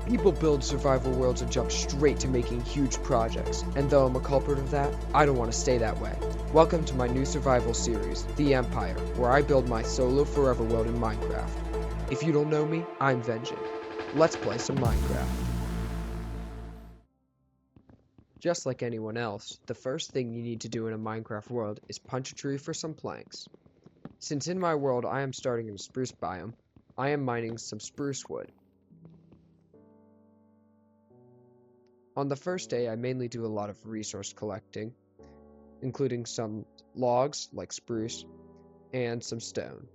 People build survival worlds and jump straight to making huge projects, and though I'm a culprit of that, I don't want to stay that way. Welcome to my new survival series, The Empire, where I build my solo forever world in Minecraft. If you don't know me, I'm Vengin. Let's play some Minecraft. Just like anyone else, the first thing you need to do in a Minecraft world is punch a tree for some planks. Since in my world I am starting in a spruce biome, I am mining some spruce wood. On the first day, I mainly do a lot of resource collecting, including some logs, like spruce, and some stone.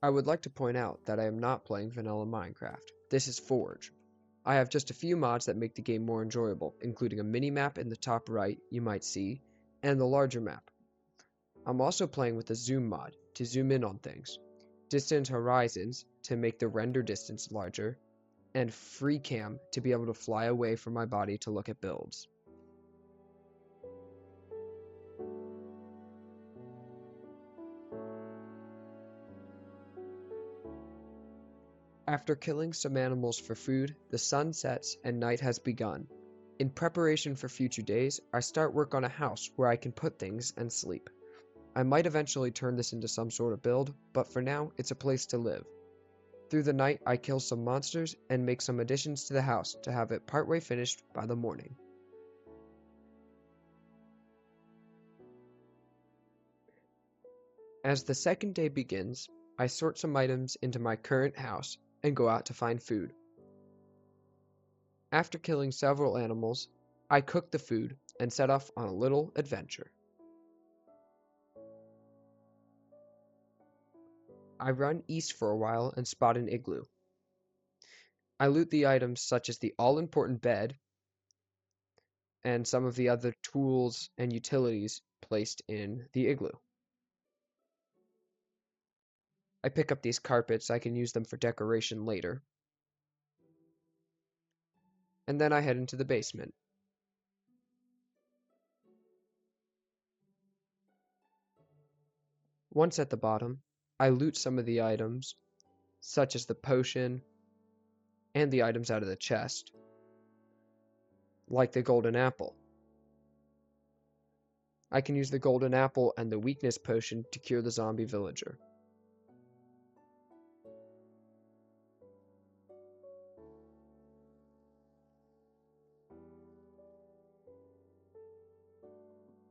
I would like to point out that I am not playing vanilla Minecraft. This is Forge. I have just a few mods that make the game more enjoyable, including a mini-map in the top right you might see, and the larger map. I'm also playing with a zoom mod to zoom in on things, distant horizons to make the render distance larger, and free cam to be able to fly away from my body to look at builds. After killing some animals for food, the sun sets and night has begun. In preparation for future days, I start work on a house where I can put things and sleep. I might eventually turn this into some sort of build, but for now, it's a place to live. Through the night, I kill some monsters and make some additions to the house to have it partway finished by the morning. As the second day begins, I sort some items into my current house and go out to find food. After killing several animals, I cook the food and set off on a little adventure. I run east for a while and spot an igloo. I loot the items such as the all-important bed and some of the other tools and utilities placed in the igloo. I pick up these carpets, I can use them for decoration later. And then I head into the basement. Once at the bottom, I loot some of the items, such as the potion and the items out of the chest, like the golden apple. I can use the golden apple and the weakness potion to cure the zombie villager.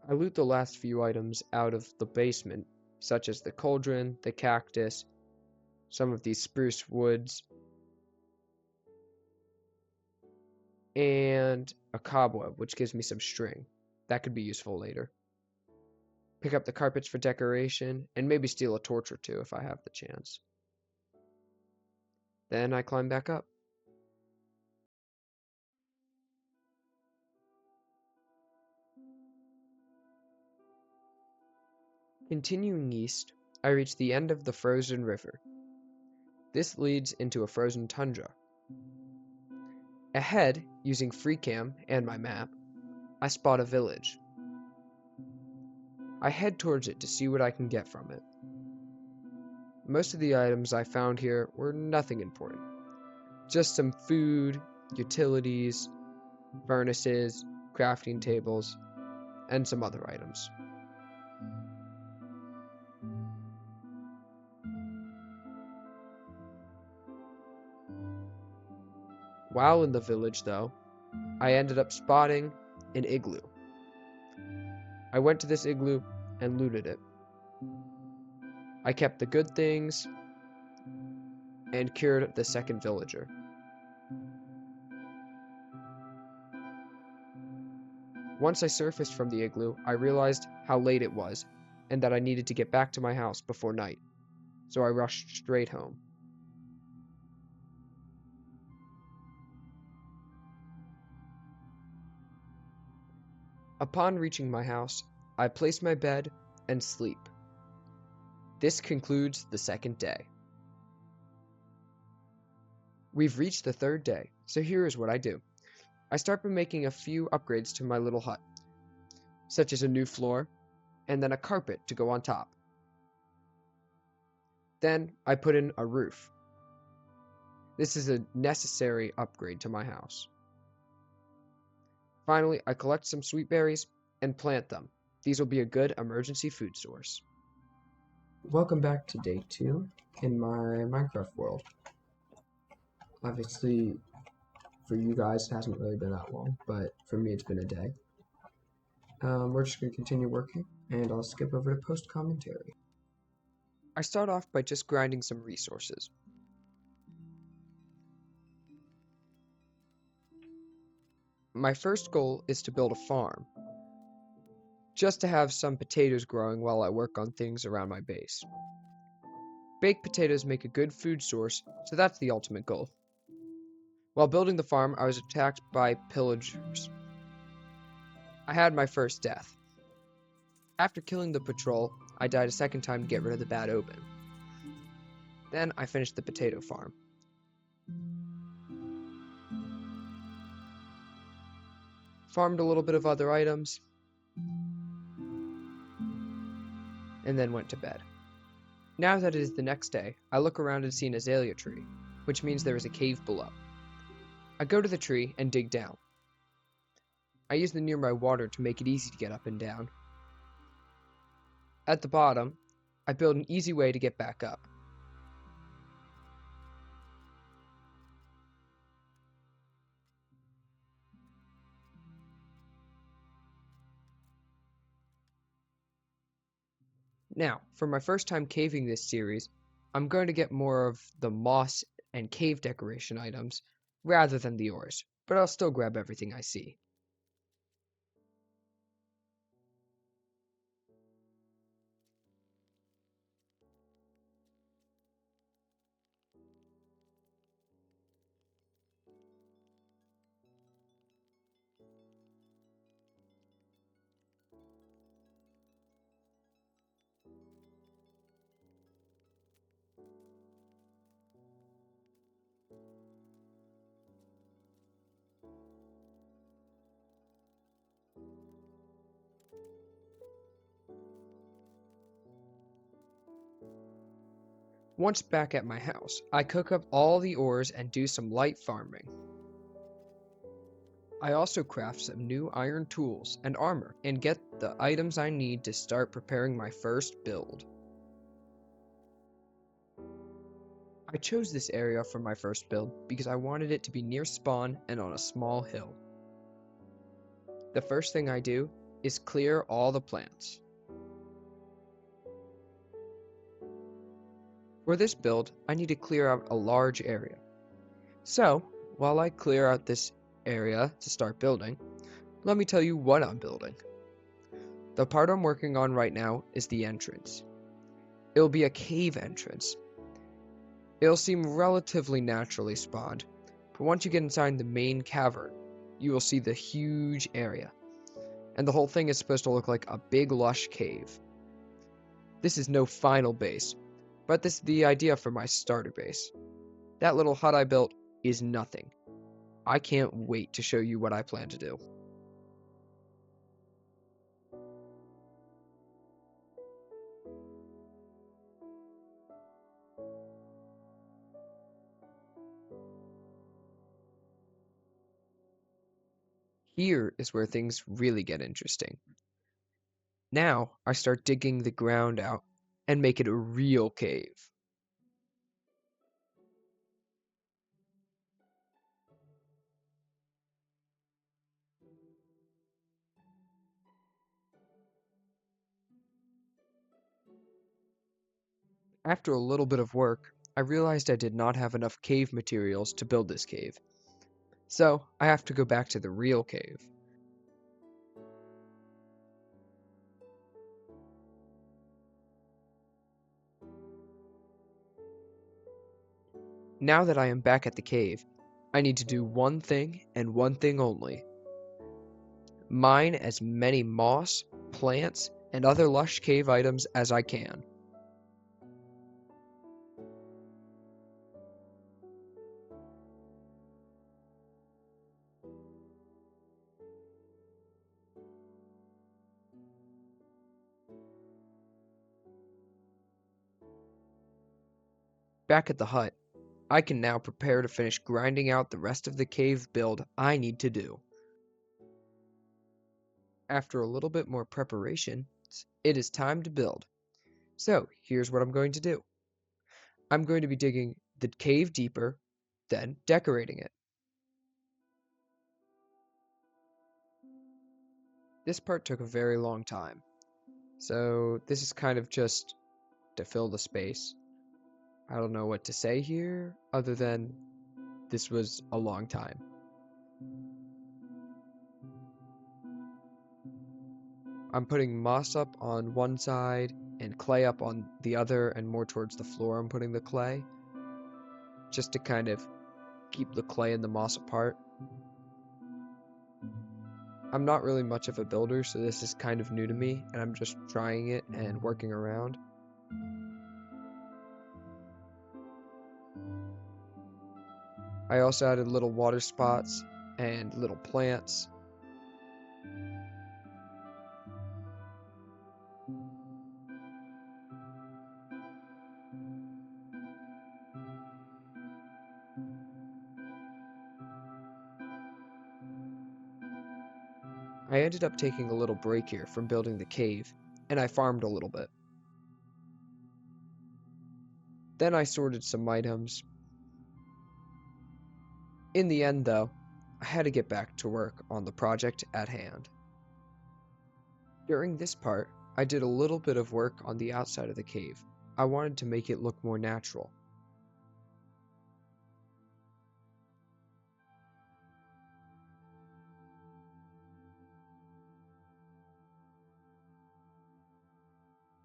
I loot the last few items out of the basement, such as the cauldron, the cactus, some of these spruce woods, and a cobweb, which gives me some string. That could be useful later. Pick up the carpets for decoration, and maybe steal a torch or two if I have the chance. Then I climb back up. Continuing east, I reach the end of the frozen river. This leads into a frozen tundra. Ahead, using FreeCam and my map, I spot a village. I head towards it to see what I can get from it. Most of the items I found here were nothing important. Just some food, utilities, furnaces, crafting tables, and some other items. While in the village, though, I ended up spotting an igloo. I went to this igloo and looted it. I kept the good things and cured the second villager. Once I surfaced from the igloo, I realized how late it was and that I needed to get back to my house before night, so I rushed straight home. Upon reaching my house, I place my bed and sleep. This concludes the second day. We've reached the third day, so here is what I do. I start by making a few upgrades to my little hut, such as a new floor, and then a carpet to go on top. Then I put in a roof. This is a necessary upgrade to my house. Finally, I collect some sweet berries and plant them. These will be a good emergency food source. Welcome back to day 2 in my Minecraft world. Obviously, for you guys, it hasn't really been that long, but for me, it's been a day. We're just going to continue working, and I'll skip over to post commentary. I start off by just grinding some resources. My first goal is to build a farm, just to have some potatoes growing while I work on things around my base. Baked potatoes make a good food source, so that's the ultimate goal. While building the farm, I was attacked by pillagers. I had my first death. After killing the patrol, I died a second time to get rid of the bad omen. Then I finished the potato farm. Farmed a little bit of other items, and then went to bed. Now that it is the next day, I look around and see an azalea tree, which means there is a cave below. I go to the tree and dig down. I use the nearby water to make it easy to get up and down. At the bottom, I build an easy way to get back up. Now, for my first time caving this series, I'm going to get more of the moss and cave decoration items rather than the ores, but I'll still grab everything I see. Once back at my house, I cook up all the ores and do some light farming. I also craft some new iron tools and armor and get the items I need to start preparing my first build. I chose this area for my first build because I wanted it to be near spawn and on a small hill. The first thing I do is clear all the plants. For this build, I need to clear out a large area. So, while I clear out this area to start building, let me tell you what I'm building. The part I'm working on right now is the entrance. It'll be a cave entrance. It'll seem relatively naturally spawned, but once you get inside the main cavern, you will see the huge area. And the whole thing is supposed to look like a big lush cave. This is no final base, but this is the idea for my starter base. That little hut I built is nothing. I can't wait to show you what I plan to do. Here is where things really get interesting. Now I start digging the ground out and make it a real cave. After a little bit of work, I realized I did not have enough cave materials to build this cave. So I have to go back to the real cave. Now that I am back at the cave, I need to do one thing and one thing only. Mine as many moss, plants, and other lush cave items as I can. Back at the hut, I can now prepare to finish grinding out the rest of the cave build I need to do. After a little bit more preparation, it is time to build. So here's what I'm going to do. I'm going to be digging the cave deeper, then decorating it. This part took a very long time, so this is kind of just to fill the space. I don't know what to say here other than this was a long time. I'm putting moss up on one side and clay up on the other, and more towards the floor I'm putting the clay, just to kind of keep the clay and the moss apart. I'm not really much of a builder, so this is kind of new to me, and I'm just trying it and working around. I also added little water spots and little plants. I ended up taking a little break here from building the cave, and I farmed a little bit. Then I sorted some items. In the end, though, I had to get back to work on the project at hand. During this part, I did a little bit of work on the outside of the cave. I wanted to make it look more natural.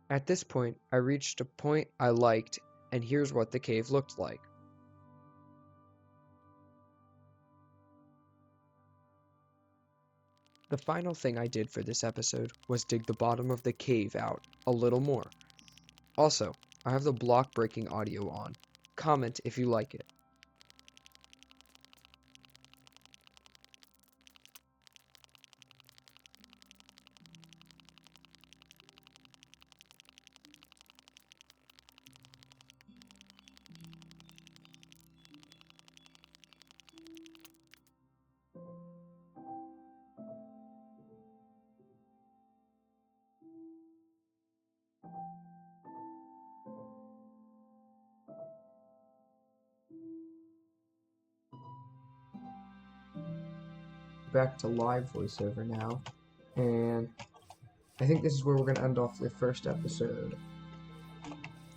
At this point, I reached a point I liked, and here's what the cave looked like. The final thing I did for this episode was dig the bottom of the cave out a little more. Also, I have the block breaking audio on. Comment if you like it. Back to live voiceover now, and I think this is where we're going to end off the first episode.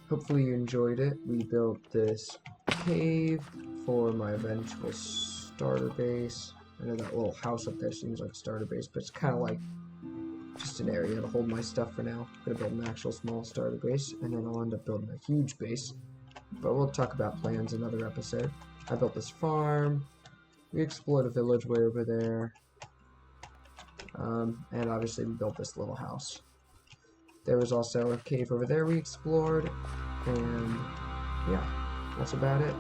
Hopefully you enjoyed it. We built this cave for my eventual starter base. I know that little house up there seems like a starter base, but it's kind of like just an area to hold my stuff for now. I'm going to build an actual small starter base, and then I'll end up building a huge base. But we'll talk about plans in another episode. I built this farm. We explored a village way over there. And obviously we built this little house. There was also a cave over there we explored. And yeah, that's about it.